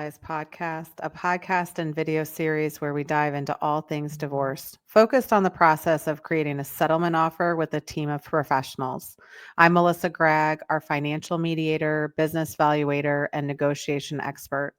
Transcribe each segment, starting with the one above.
Finalized podcast, a podcast and video series where we dive into all things divorce, focused on the process of creating a settlement offer with a team of professionals. I'm Melissa Gragg, our financial mediator, business valuator, and negotiation expert.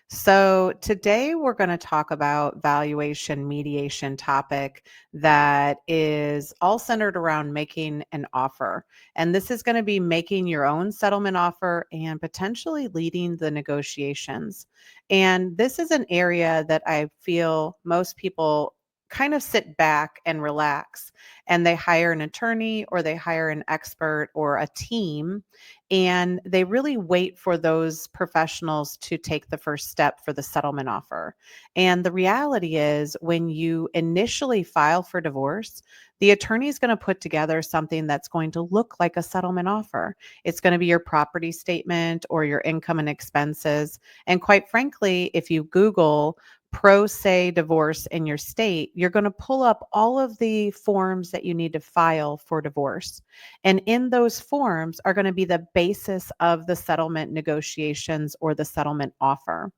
So today we're going to talk about valuation mediation topic that is all centered around making an offer. And this is going to be making your own settlement offer and potentially leading the negotiations. And this is an area that I feel most people kind of sit back and relax, and they hire an attorney or they hire an expert or a team, and they really wait for those professionals to take the first step for the settlement offer. And the reality is, when you initially file for divorce, the attorney is going to put together something that's going to look like a settlement offer. It's going to be your property statement or your income and expenses. And quite frankly, if you Google pro se divorce in your state, you're going to pull up all of the forms that you need to file for divorce. And in those forms are going to be the basis of the settlement negotiations or the settlement offer.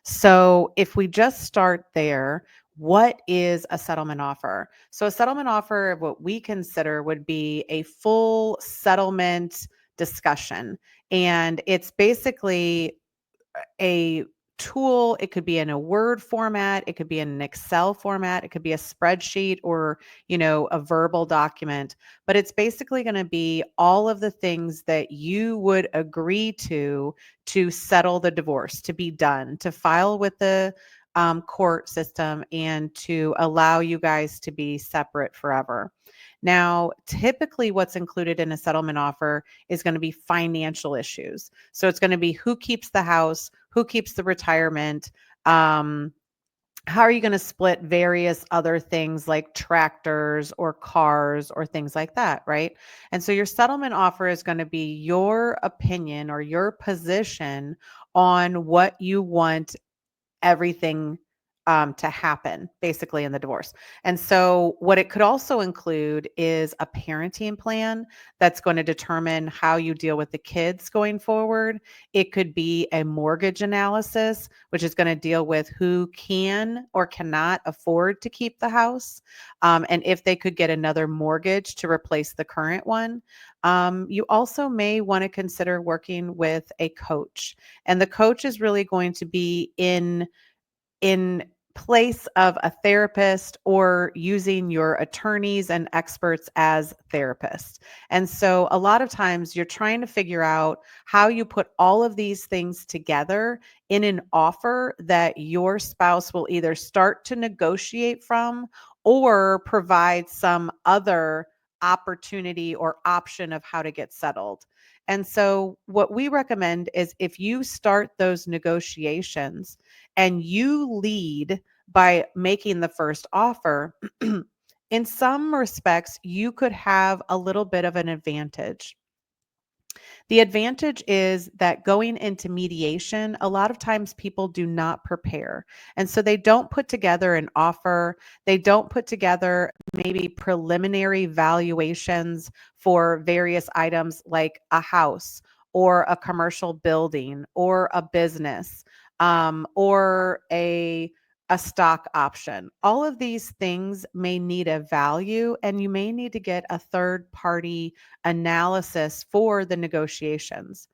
So if we just start there, what is a settlement offer? So a settlement offer, what we consider would be a full settlement discussion. And it's basically a tool. It could be in a Word format, it could be in an Excel format, it could be a spreadsheet or, a verbal document, but it's basically going to be all of the things that you would agree to settle the divorce, to be done, to file with the court system, and to allow you guys to be separate forever. Now, typically what's included in a settlement offer is going to be financial issues. So it's going to be who keeps the house, who keeps the retirement, how are you going to split various other things like tractors or cars or things like that, right? And so your settlement offer is going to be your opinion or your position on what you want everything to happen basically in the divorce. And so what it could also include is a parenting plan that's going to determine how you deal with the kids going forward. It could be a mortgage analysis, which is going to deal with who can or cannot afford to keep the house, and if they could get another mortgage to replace the current one. You also may want to consider working with a coach, and the coach is really going to be in place of a therapist or using your attorneys and experts as therapists. And so a lot of times you're trying to figure out how you put all of these things together in an offer that your spouse will either start to negotiate from or provide some other opportunity or option of how to get settled. And so what we recommend is, if you start those negotiations and you lead by making the first offer, in some respects, you could have a little bit of an advantage. The advantage is that going into mediation, a lot of times people do not prepare. And so they don't put together an offer. They don't put together maybe preliminary valuations for various items like a house or a commercial building or a business, or a stock option. All of these things may need a value, and you may need to get a third party analysis for the negotiations.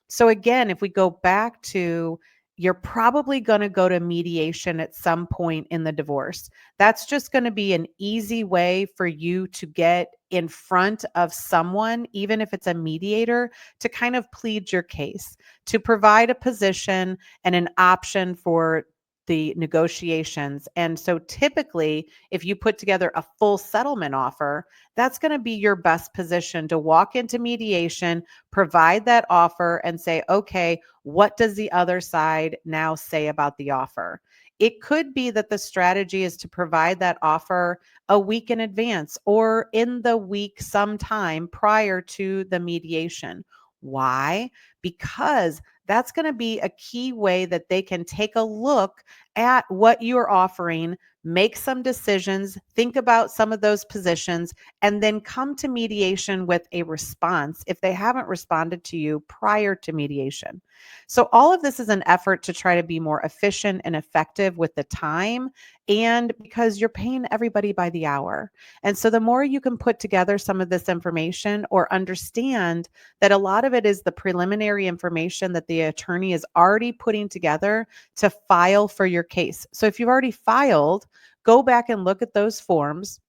So again, if we go back to, you're probably going to go to mediation at some point in the divorce. That's just going to be an easy way for you to get in front of someone, even if it's a mediator, to kind of plead your case, to provide a position and an option for the negotiations. And so typically, if you put together a full settlement offer, that's going to be your best position to walk into mediation, provide that offer, and say, okay, what does the other side now say about the offer? It could be that the strategy is to provide that offer a week in advance or in the week sometime prior to the mediation. Why? Because that's going to be a key way that they can take a look at what you're offering, make some decisions, think about some of those positions, and then come to mediation with a response if they haven't responded to you prior to mediation. So, all of this is an effort to try to be more efficient and effective with the time, and because you're paying everybody by the hour. And so, the more you can put together some of this information or understand that a lot of it is the preliminary information that the attorney is already putting together to file for your case. So, if you've already filed, go back and look at those forms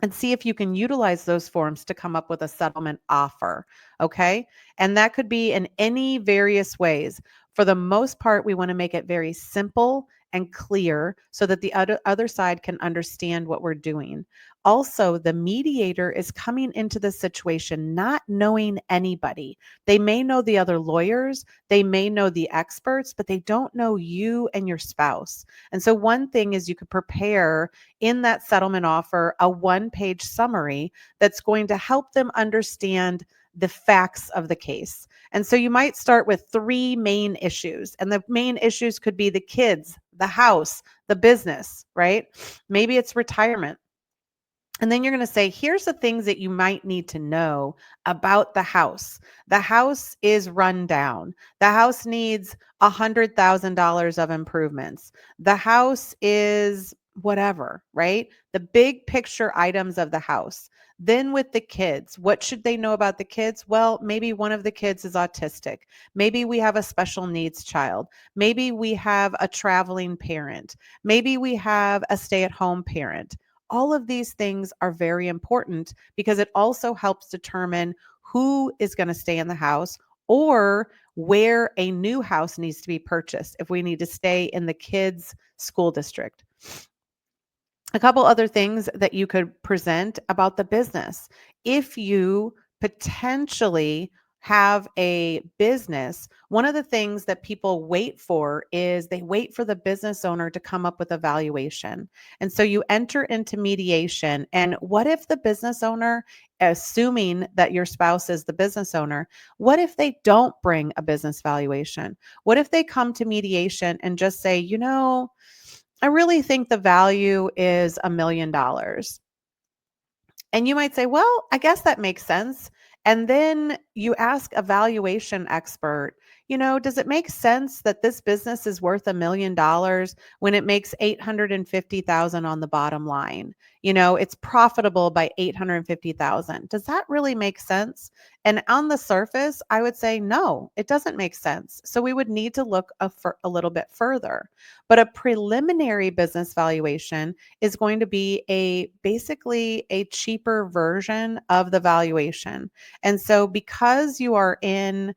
and see if you can utilize those forms to come up with a settlement offer. Okay. And that could be in any various ways. For the most part, we want to make it very simple and clear so that the other side can understand what we're doing. Also, the mediator is coming into the situation not knowing anybody. They may know the other lawyers, they may know the experts, but they don't know you and your spouse. And so, one thing is you could prepare in that settlement offer a one-page summary that's going to help them understand the facts of the case. And so you might start with three main issues, and the main issues could be the kids, the house, the business, right? Maybe it's retirement. And then you're going to say, here's the things that you might need to know about the house. The house is run down. The house needs $100,000 of improvements. The house is whatever, right? The big picture items of the house. Then with the kids, what should they know about the kids? Well, maybe one of the kids is autistic. Maybe we have a special needs child. Maybe we have a traveling parent. Maybe we have a stay-at-home parent. All of these things are very important because it also helps determine who is going to stay in the house or where a new house needs to be purchased if we need to stay in the kids' school district. A couple other things that you could present about the business. If you potentially have a business, one of the things that people wait for is they wait for the business owner to come up with a valuation. And so you enter into mediation. And what if the business owner, assuming that your spouse is the business owner, what if they don't bring a business valuation? What if they come to mediation and just say, I really think the value is $1 million. And you might say, well, I guess that makes sense. And then you ask a valuation expert, does it make sense that this business is worth $1 million when it makes 850,000 on the bottom line? It's profitable by 850,000. Does that really make sense? And on the surface, I would say, no, it doesn't make sense. So we would need to look a little bit further. But a preliminary business valuation is going to be basically a cheaper version of the valuation. And so because you are in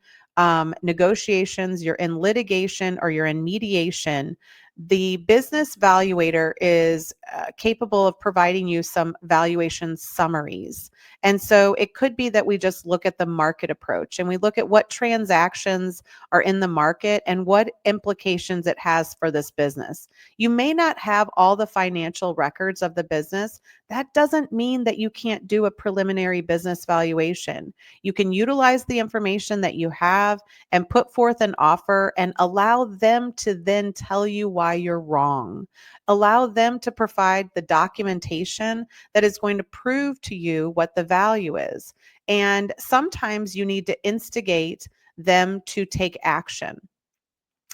negotiations, you're in litigation, or you're in mediation, the business valuator is capable of providing you some valuation summaries. And so it could be that we just look at the market approach and we look at what transactions are in the market and what implications it has for this business. You may not have all the financial records of the business. That doesn't mean that you can't do a preliminary business valuation. You can utilize the information that you have and put forth an offer and allow them to then tell you why you're wrong. Allow them to provide the documentation that is going to prove to you what the value is. And sometimes you need to instigate them to take action.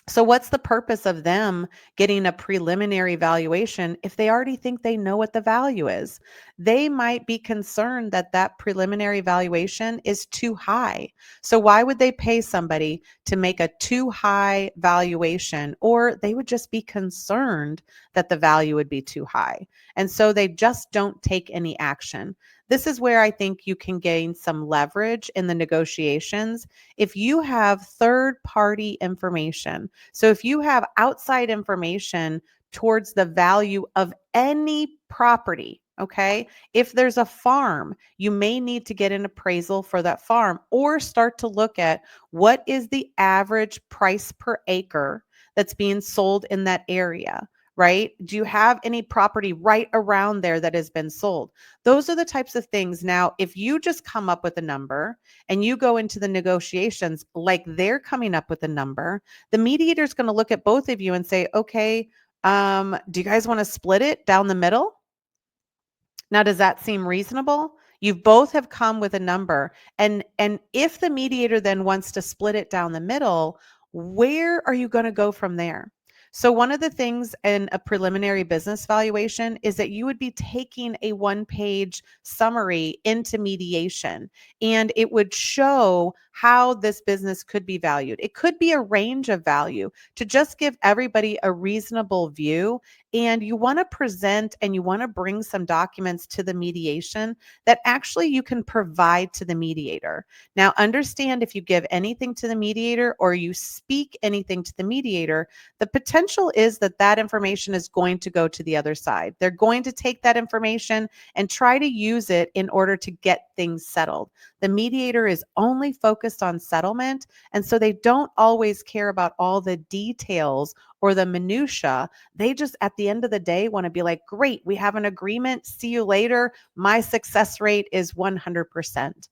So what's the purpose of them getting a preliminary valuation if they already think they know what the value is? They might be concerned that that preliminary valuation is too high. So why would they pay somebody to make a too high valuation? Or they would just be concerned that the value would be too high. And so they just don't take any action. This is where I think you can gain some leverage in the negotiations if you have third-party information. So if you have outside information towards the value of any property, okay? If there's a farm, you may need to get an appraisal for that farm or start to look at what is the average price per acre that's being sold in that area. Right? Do you have any property right around there that has been sold? Those are the types of things. Now, if you just come up with a number and you go into the negotiations like they're coming up with a number, the mediator is going to look at both of you and say, okay, Do you guys want to split it down the middle? Now, does that seem reasonable? You both have come with a number. And if the mediator then wants to split it down the middle, where are you going to go from there? So one of the things in a preliminary business valuation is that you would be taking a one-page summary into mediation, and it would show how this business could be valued. It could be a range of value to just give everybody a reasonable view, and you want to present and you want to bring some documents to the mediation that actually you can provide to the mediator. Now, understand, if you give anything to the mediator or you speak anything to the mediator, the potential is that that information is going to go to the other side. They're going to take that information and try to use it in order to get things settled. The mediator is only focused on settlement, and so they don't always care about all the details or the minutia. They just, at the end of the day, want to be like, great, we have an agreement. See you later. My success rate is 100%.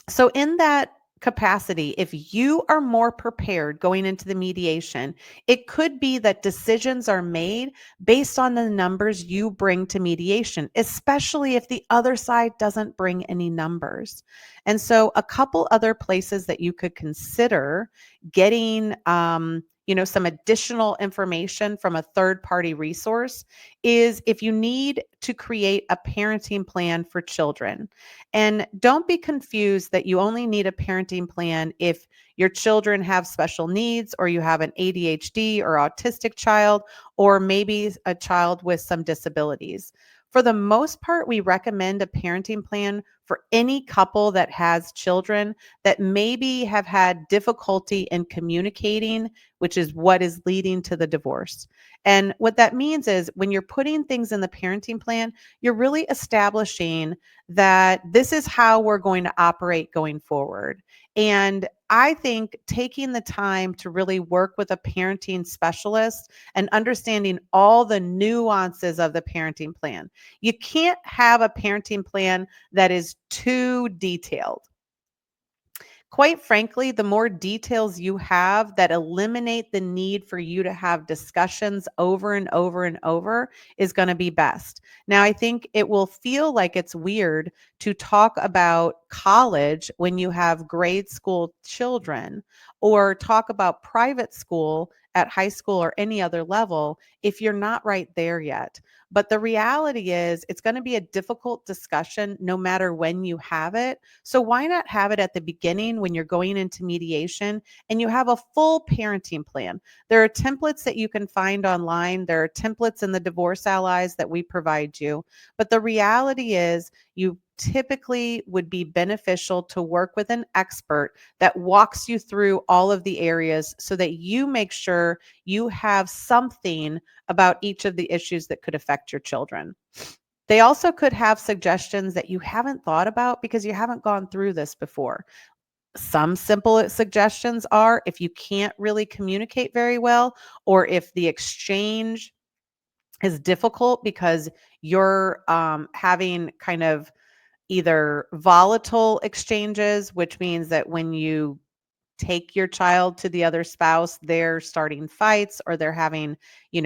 So in that capacity, if you are more prepared going into the mediation, it could be that decisions are made based on the numbers you bring to mediation, especially if the other side doesn't bring any numbers. And so a couple other places that you could consider getting some additional information from a third party resource is if you need to create a parenting plan for children. And don't be confused that you only need a parenting plan if your children have special needs, or you have an ADHD or autistic child, or maybe a child with some disabilities. For the most part, we recommend a parenting plan for any couple that has children that maybe have had difficulty in communicating, which is what is leading to the divorce. And what that means is when you're putting things in the parenting plan, you're really establishing that this is how we're going to operate going forward. And I think taking the time to really work with a parenting specialist and understanding all the nuances of the parenting plan. You can't have a parenting plan that is too detailed. Quite frankly, the more details you have that eliminate the need for you to have discussions over and over and over is going to be best. Now, I think it will feel like it's weird to talk about college when you have grade school children, or talk about private school at high school or any other level if you're not right there yet. But the reality is, it's going to be a difficult discussion no matter when you have it. So why not have it at the beginning when you're going into mediation and you have a full parenting plan? There are templates that you can find online. There are templates in the Divorce Allies that we provide you. But the reality is, you typically would be beneficial to work with an expert that walks you through all of the areas so that you make sure you have something about each of the issues that could affect your children. They also could have suggestions that you haven't thought about because you haven't gone through this before. Some simple suggestions are, if you can't really communicate very well, or if the exchange is difficult because you're having kind of either volatile exchanges, which means that when you take your child to the other spouse, they're starting fights or they're having,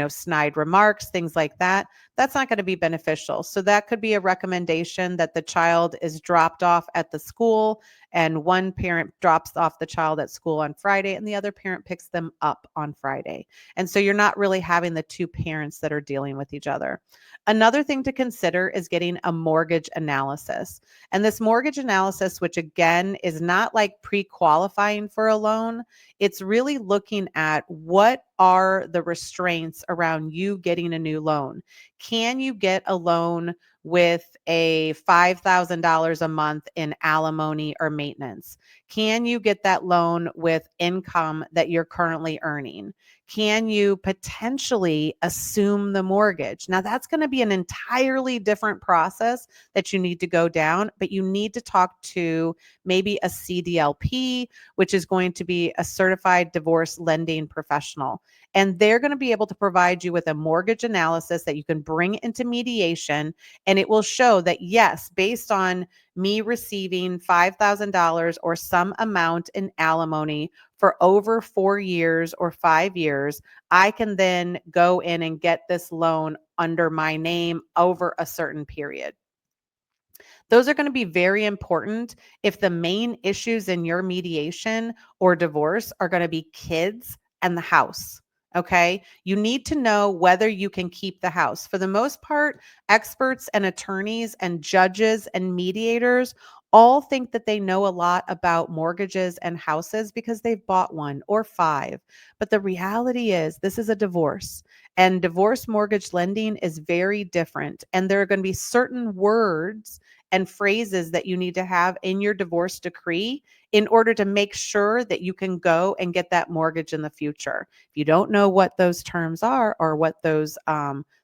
snide remarks, things like that. That's not going to be beneficial. So that could be a recommendation that the child is dropped off at the school, and one parent drops off the child at school on Friday and the other parent picks them up on Friday. And so you're not really having the two parents that are dealing with each other. Another thing to consider is getting a mortgage analysis. And this mortgage analysis, which again is not like pre-qualifying for a loan, it's really looking at what are the restraints around you getting a new loan. Can you get a loan with a $5,000 a month in alimony or maintenance? Can you get that loan with income that you're currently earning? Can you potentially assume the mortgage? Now, that's going to be an entirely different process that you need to go down, but you need to talk to maybe a CDLP, which is going to be a certified divorce lending professional. And they're going to be able to provide you with a mortgage analysis that you can bring into mediation. And it will show that, yes, based on me receiving $5,000 or some amount in alimony for over 4 years or 5 years, I can then go in and get this loan under my name over a certain period. Those are going to be very important if the main issues in your mediation or divorce are going to be kids and the house. Okay. You need to know whether you can keep the house. For the most part, experts and attorneys and judges and mediators all think that they know a lot about mortgages and houses because they've bought one or five. But the reality is, this is a divorce, and divorce mortgage lending is very different. And there are going to be certain words and phrases that you need to have in your divorce decree in order to make sure that you can go and get that mortgage in the future. If you don't know what those terms are or what those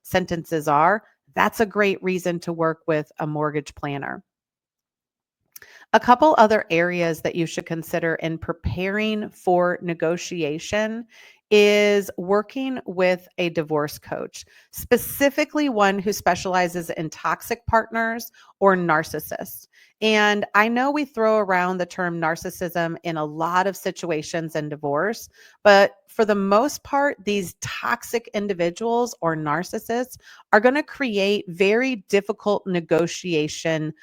sentences are, that's a great reason to work with a mortgage planner. A couple other areas that you should consider in preparing for negotiation is working with a divorce coach, specifically one who specializes in toxic partners or narcissists. And I know we throw around the term narcissism in a lot of situations in divorce, but for the most part, these toxic individuals or narcissists are going to create very difficult negotiation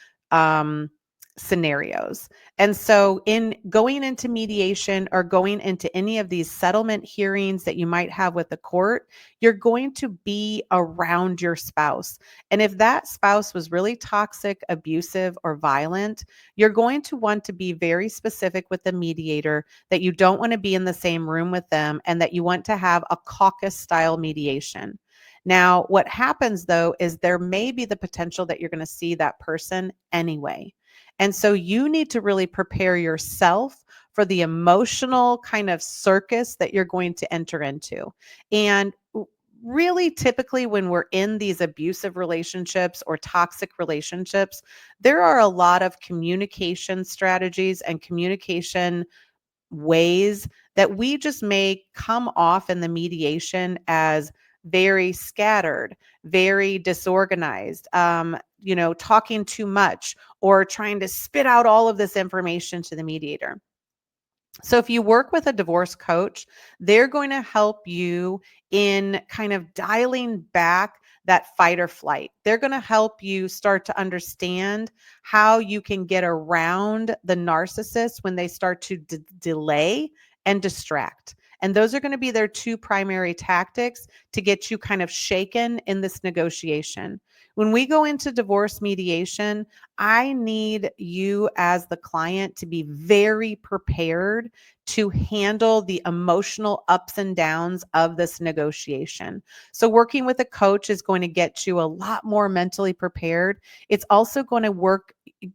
scenarios. And so, in going into mediation or going into any of these settlement hearings that you might have with the court, you're going to be around your spouse. And if that spouse was really toxic, abusive, or violent, you're going to want to be very specific with the mediator that you don't want to be in the same room with them and that you want to have a caucus style mediation. Now, what happens though is there may be the potential that you're going to see that person anyway. And so you need to really prepare yourself for the emotional kind of circus that you're going to enter into. And really, typically, when we're in these abusive relationships or toxic relationships, there are a lot of communication strategies and communication ways that we just may come off in the mediation as very scattered, very disorganized, talking too much or trying to spit out all of this information to the mediator. So if you work with a divorce coach, they're going to help you in kind of dialing back that fight or flight. They're going to help you start to understand how you can get around the narcissist when they start to delay and distract. And those are going to be their two primary tactics to get you kind of shaken in this negotiation. When we go into divorce mediation, I need you as the client to be very prepared to handle the emotional ups and downs of this negotiation. So working with a coach is going to get you a lot more mentally prepared. It's also going to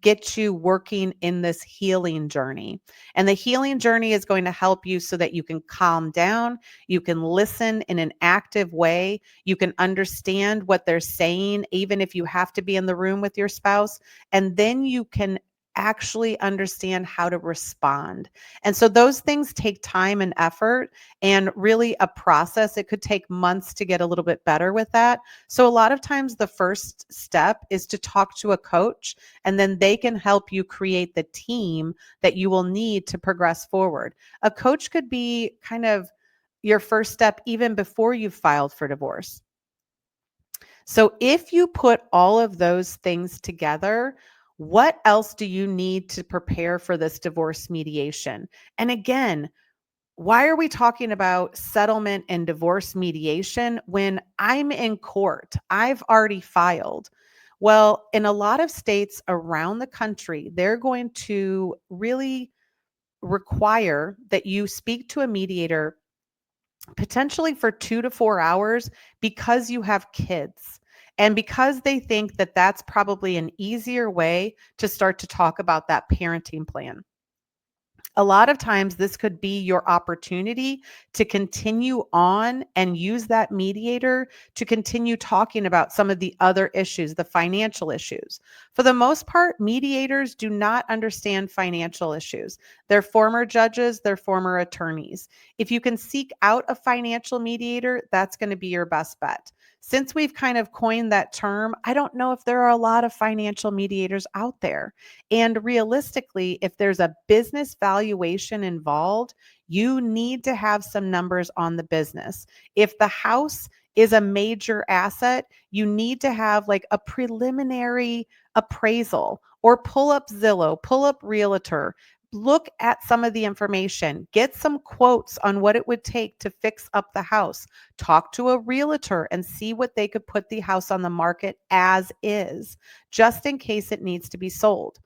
get you working in this healing journey. And the healing journey is going to help you so that you can calm down, you can listen in an active way, you can understand what they're saying, even if you have to be in the room with your spouse, and then you can actually understand how to respond. And so those things take time and effort and really a process. It could take months to get a little bit better with that. So a lot of times the first step is to talk to a coach, and then they can help you create the team that you will need to progress forward. A coach could be kind of your first step even before you've filed for divorce. So if you put all of those things together, what else do you need to prepare for this divorce mediation? And again, why are we talking about settlement and divorce mediation when I'm in court? I've already filed. Well, in a lot of states around the country, they're going to really require that you speak to a mediator potentially for 2 to 4 hours because you have kids. And because they think that that's probably an easier way to start to talk about that parenting plan. A lot of times, this could be your opportunity to continue on and use that mediator to continue talking about some of the other issues, the financial issues. For the most part, mediators do not understand financial issues. They're former judges, they're former attorneys. If you can seek out a financial mediator, that's going to be your best bet. Since we've kind of coined that term, I don't know if there are a lot of financial mediators out there. And realistically, if there's a business valuation involved, you need to have some numbers on the business. If the house is a major asset, you need to have like a preliminary appraisal, or pull up Zillow, pull up Realtor, look at some of the information, get some quotes on what it would take to fix up the house, talk to a realtor and see what they could put the house on the market as is, just in case it needs to be sold.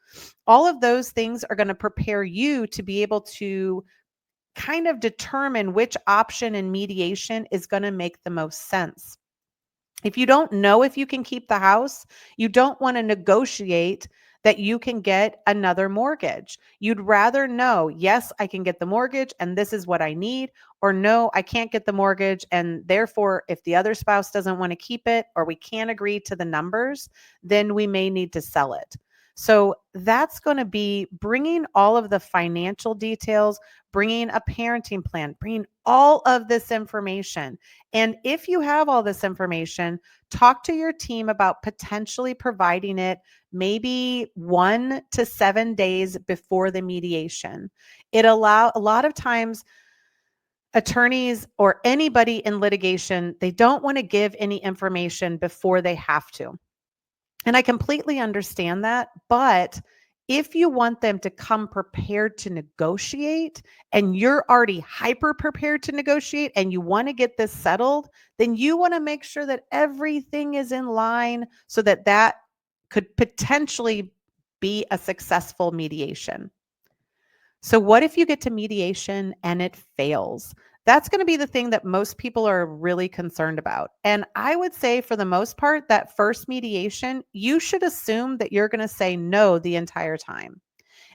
All of those things are going to prepare you to be able to kind of determine which option in mediation is going to make the most sense. If you don't know if you can keep the house, you don't want to negotiate that you can get another mortgage. You'd rather know, yes, I can get the mortgage and this is what I need, or no, I can't get the mortgage. And therefore, if the other spouse doesn't want to keep it or we can't agree to the numbers, then we may need to sell it. So that's going to be bringing all of the financial details, bringing a parenting plan, bringing all of this information. And if you have all this information, talk to your team about potentially providing it maybe 1 to 7 days before the mediation. A lot of times attorneys or anybody in litigation, they don't want to give any information before they have to. And I completely understand that. But if you want them to come prepared to negotiate and you're already hyper prepared to negotiate and you want to get this settled, then you want to make sure that everything is in line so that that could potentially be a successful mediation. So, what if you get to mediation and it fails? That's going to be the thing that most people are really concerned about. And I would say, for the most part, that first mediation, you should assume that you're going to say no the entire time.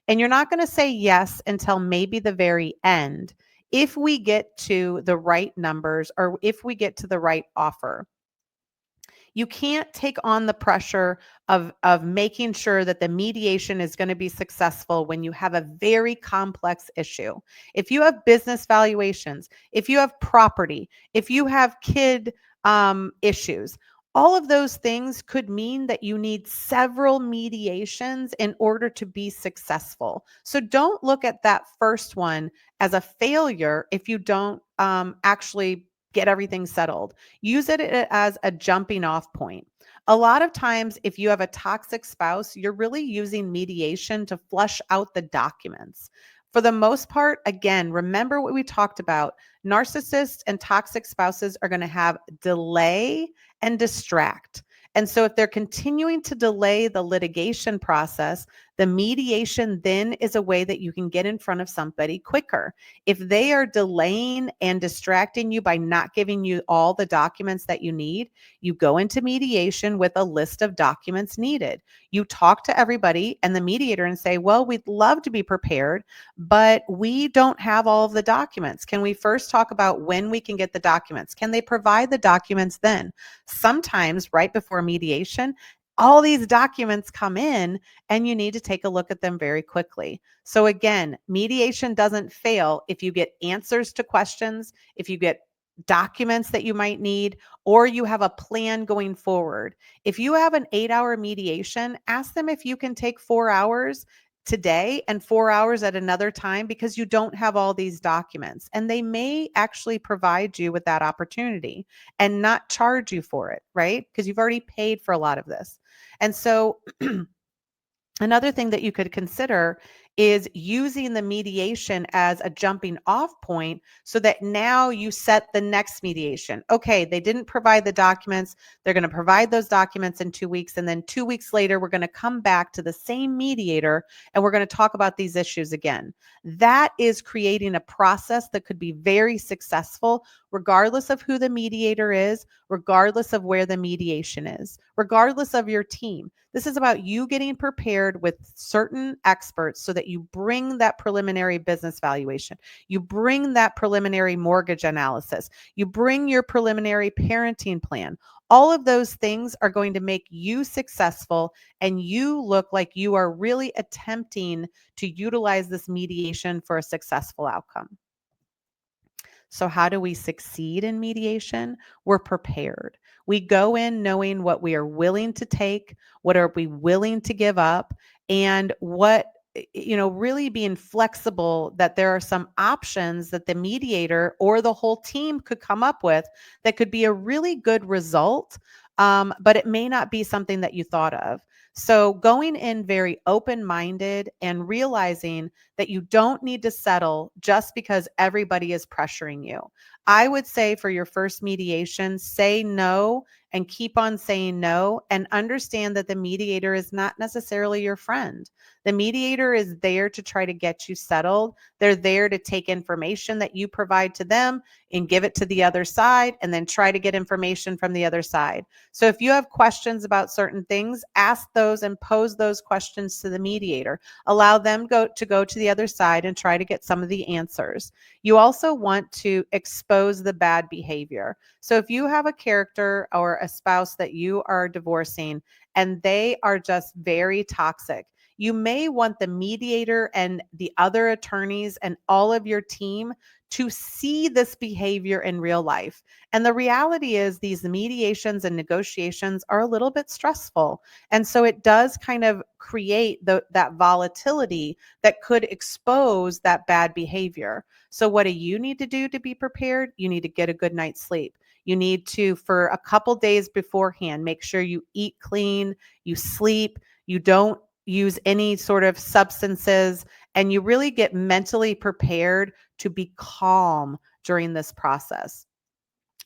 And you're not going to say yes until maybe the very end if we get to the right numbers or if we get to the right offer. You can't take on the pressure of making sure that the mediation is going to be successful when you have a very complex issue. If you have business valuations, if you have property, if you have kid issues, all of those things could mean that you need several mediations in order to be successful. So don't look at that first one as a failure if you don't actually get everything settled. Use it as a jumping off point. A lot of times, if you have a toxic spouse, you're really using mediation to flush out the documents. For the most part, again, remember what we talked about. Narcissists and toxic spouses are going to have delay and distract. And so, if they're continuing to delay the litigation process, the mediation then is a way that you can get in front of somebody quicker. If they are delaying and distracting you by not giving you all the documents that you need, you go into mediation with a list of documents needed. You talk to everybody and the mediator and say, well, we'd love to be prepared, but we don't have all of the documents. Can we first talk about when we can get the documents? Can they provide the documents then? Sometimes right before mediation, all these documents come in and you need to take a look at them very quickly. So again, mediation doesn't fail if you get answers to questions, if you get documents that you might need, or you have a plan going forward. If you have an 8-hour mediation, ask them if you can take 4 hours today and 4 hours at another time because you don't have all these documents. And they may actually provide you with that opportunity and not charge you for it, right? Because you've already paid for a lot of this. And so another thing that you could consider is using the mediation as a jumping off point so that now you set the next mediation. Okay, they didn't provide the documents. They're going to provide those documents in 2 weeks. And then 2 weeks later, we're going to come back to the same mediator and we're going to talk about these issues again. That is creating a process that could be very successful, regardless of who the mediator is, regardless of where the mediation is, regardless of your team. This is about you getting prepared with certain experts so that you bring that preliminary business valuation, you bring that preliminary mortgage analysis, you bring your preliminary parenting plan. All of those things are going to make you successful and you look like you are really attempting to utilize this mediation for a successful outcome. So, how do we succeed in mediation? We're prepared. We go in knowing what we are willing to take, what are we willing to give up, and really being flexible that there are some options that the mediator or the whole team could come up with that could be a really good result, but it may not be something that you thought of. So going in very open-minded and realizing that you don't need to settle just because everybody is pressuring you. I would say for your first mediation, say no and keep on saying no, and understand that the mediator is not necessarily your friend. The mediator is there to try to get you settled. They're there to take information that you provide to them and give it to the other side, and then try to get information from the other side. So if you have questions about certain things, ask those and pose those questions to the mediator. Allow them to go to the other side and try to get some of the answers. You also want to expose the bad behavior. So if you have a character or a spouse that you are divorcing and they are just very toxic, you may want the mediator and the other attorneys and all of your team to see this behavior in real life. And the reality is these mediations and negotiations are a little bit stressful. And so it does kind of create that volatility that could expose that bad behavior. So what do you need to do to be prepared? You need to get a good night's sleep. You need to, for a couple days beforehand, make sure you eat clean, you sleep, you don't use any sort of substances, and you really get mentally prepared to be calm during this process.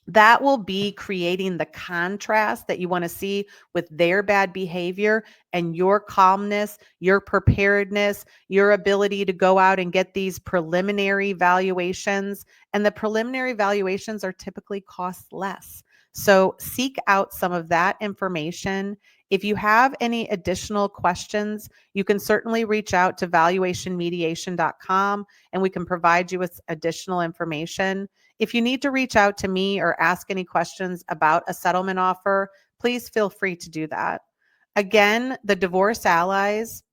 That will be creating the contrast that you want to see with their bad behavior and your calmness, your preparedness, your ability to go out and get these preliminary valuations. And the preliminary valuations are typically cost less. So seek out some of that information. If you have any additional questions, you can certainly reach out to valuationmediation.com and we can provide you with additional information. If you need to reach out to me or ask any questions about a settlement offer, please feel free to do that. Again, the Divorce Allies,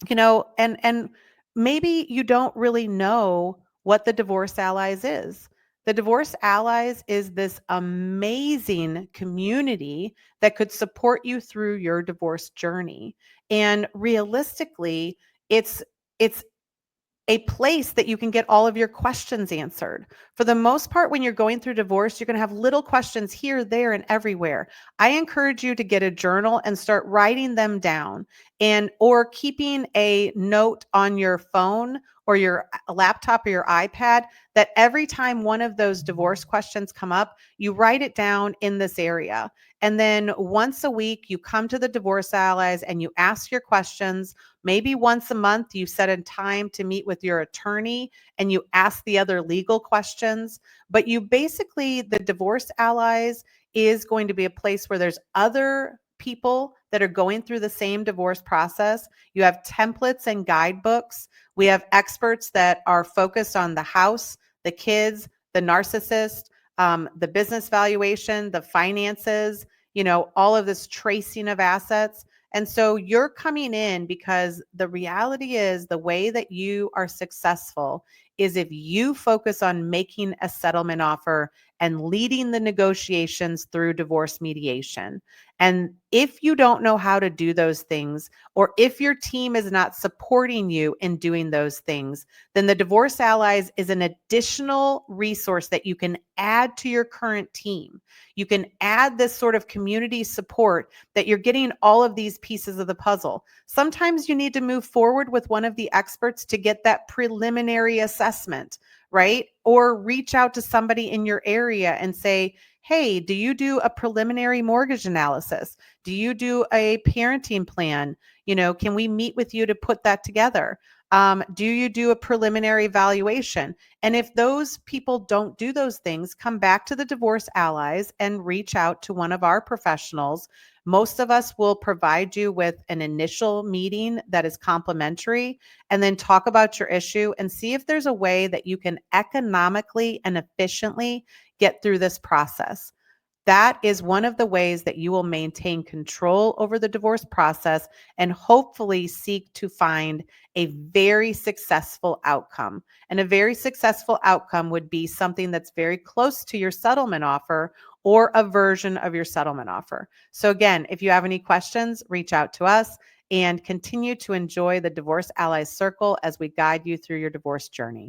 and maybe you don't really know what the Divorce Allies is. The Divorce Allies is this amazing community that could support you through your divorce journey. And realistically, it's a place that you can get all of your questions answered. For the most part, when you're going through divorce, you're going to have little questions here, there, and everywhere. I encourage you to get a journal and start writing them down, and or keeping a note on your phone or your laptop or your iPad that every time one of those divorce questions come up, you write it down in this area. And then once a week, you come to the Divorce Allies and you ask your questions. Maybe once a month, you set a time to meet with your attorney and you ask the other legal questions. But the Divorce Allies is going to be a place where there's other people that are going through the same divorce process. You have templates and guidebooks. We have experts that are focused on the house, the kids, the narcissist, the business valuation, the finances, all of this tracing of assets. And so you're coming in because the reality is the way that you are successful is if you focus on making a settlement offer and leading the negotiations through divorce mediation. And if you don't know how to do those things, or if your team is not supporting you in doing those things, then the Divorce Allies is an additional resource that you can add to your current team. You can add this sort of community support that you're getting all of these pieces of the puzzle. Sometimes you need to move forward with one of the experts to get that preliminary assessment, right? Or reach out to somebody in your area and say, hey, do you do a preliminary mortgage analysis? Do you do a parenting plan? Can we meet with you to put that together? Do you do a preliminary evaluation? And if those people don't do those things, come back to the Divorce Allies and reach out to one of our professionals. Most of us will provide you with an initial meeting that is complimentary, and then talk about your issue and see if there's a way that you can economically and efficiently get through this process. That is one of the ways that you will maintain control over the divorce process and hopefully seek to find a very successful outcome. And a very successful outcome would be something that's very close to your settlement offer or a version of your settlement offer. So, again, if you have any questions, reach out to us and continue to enjoy the Divorce Allies Circle as we guide you through your divorce journey.